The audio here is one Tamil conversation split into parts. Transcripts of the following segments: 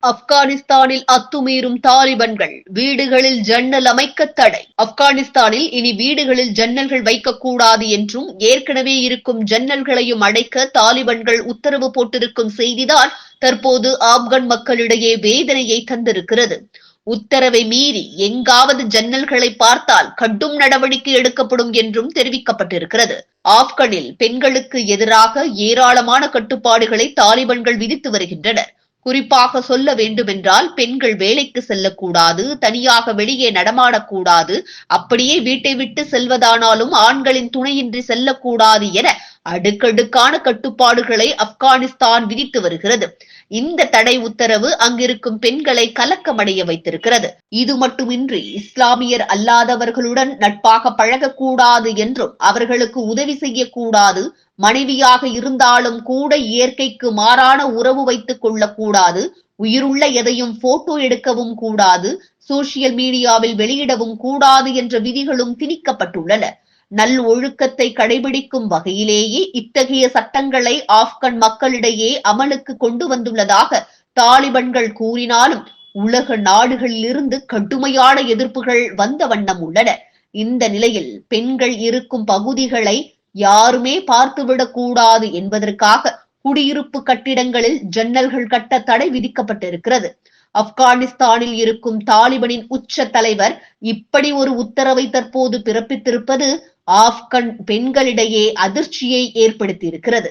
ஆப்கானிஸ்தானில் அத்துமீறும் தாலிபன்கள், வீடுகளில் ஜன்னல் அமைக்க தடை. ஆப்கானிஸ்தானில் இனி வீடுகளில் ஜன்னல்கள் வைக்கக்கூடாது என்றும், ஏற்கனவே இருக்கும் ஜன்னல்களையும் அடைக்க தாலிபன்கள் உத்தரவு போட்டிருக்கும் செய்திதான் தற்போது ஆப்கான் மக்களிடையே வேதனையை தந்திருக்கிறது. உத்தரவை மீறி எங்காவது ஜன்னல்களை பார்த்தால் கடும் நடவடிக்கை எடுக்கப்படும் என்றும் தெரிவிக்கப்பட்டிருக்கிறது. ஆப்கனில் பெண்களுக்கு எதிராக ஏராளமான கட்டுப்பாடுகளை தாலிபன்கள் விதித்து வருகின்றனர். குறிப்பாக சொல்ல வேண்டுமென்றால், பெண்கள் வேலைக்கு செல்லக்கூடாது, தனியாக வெளியே நடமாடக்கூடாது, அப்படியே வீட்டை விட்டு செல்வதானாலும் ஆண்களின் துணையின்றி செல்லக்கூடாது என அடுக்கடுக்கான கட்டுப்பாடுகளை ஆப்கானிஸ்தான் விதித்து வருகிறது. இந்த தடை உத்தரவு அங்கிருக்கும் பெண்களை கலக்கமடைய வைத்திருக்கிறது. இது மட்டுமின்றி, இஸ்லாமியர் அல்லாதவர்களுடன் நட்பாக பழகக்கூடாது என்றும், அவர்களுக்கு உதவி செய்யக்கூடாது, மனைவியாக இருந்தாலும் கூட இயற்கைக்கு மாறான உறவு வைத்துக் கொள்ளக்கூடாது, உயிருள்ள எதையும் போட்டோ எடுக்கவும் கூடாது, சோசியல் மீடியாவில் வெளியிடவும் கூடாது என்ற விதிகளும் திணிக்கப்பட்டுள்ளன. நல் ஒழுக்கத்தை கடைபிடிக்கும் வகையிலேயே இத்தகைய சட்டங்களை ஆப்கன் மக்களிடையே அமலுக்கு கொண்டு வந்துள்ளதாக தாலிபன்கள் கூறினாலும், உலக நாடுகளிலிருந்து கடுமையான எதிர்ப்புகள் வந்த வண்ணம் உள்ளன. இந்த நிலையில் பெண்கள் இருக்கும் பகுதிகளை யாருமே பார்த்துவிடக் கூடாது என்பதற்காக குடியிருப்பு கட்டிடங்களில் ஜன்னல்கள் கட்ட தடை விதிக்கப்பட்டிருக்கிறது. ஆப்கானிஸ்தானில் இருக்கும் தாலிபனின் உச்ச தலைவர் இப்படி ஒரு உத்தரவை தற்போது பிறப்பித்திருப்பது ஆப்கன் பெண்களிடையே அதிர்ச்சியை ஏற்படுத்தியிருக்கிறது.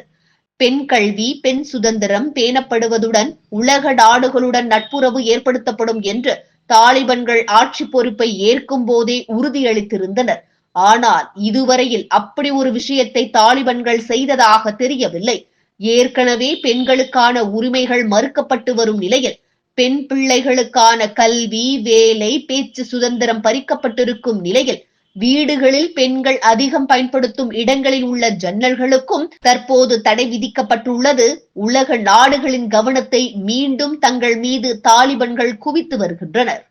பெண் கல்வி, பெண் சுதந்திரம் பேணப்படுவதுடன் உலக நாடுகளுடன் நட்புறவு ஏற்படுத்தப்படும் என்று தாலிபன்கள் ஆட்சி பொறுப்பை ஏற்கும் போதே உறுதியளித்திருந்தனர். ஆனால் இதுவரையில் அப்படி ஒரு விஷயத்தை தாலிபன்கள் செய்ததாக தெரியவில்லை. ஏற்கனவே பெண்களுக்கான உரிமைகள் மறுக்கப்பட்டு வரும் நிலையில், பெண் பிள்ளைகளுக்கான கல்வி, வேலை, பேச்சு சுதந்திரம் பறிக்கப்பட்டிருக்கும் நிலையில், வீடுகளில் பெண்கள் அதிகம் பயன்படுத்தும் இடங்களில் உள்ள ஜன்னல்களுக்கும் தற்போது தடை விதிக்கப்பட்டுள்ளது உலக நாடுகளின் கவனத்தை மீண்டும் தங்கள் மீது தாலிபன்கள் குவித்து வருகின்றனர்.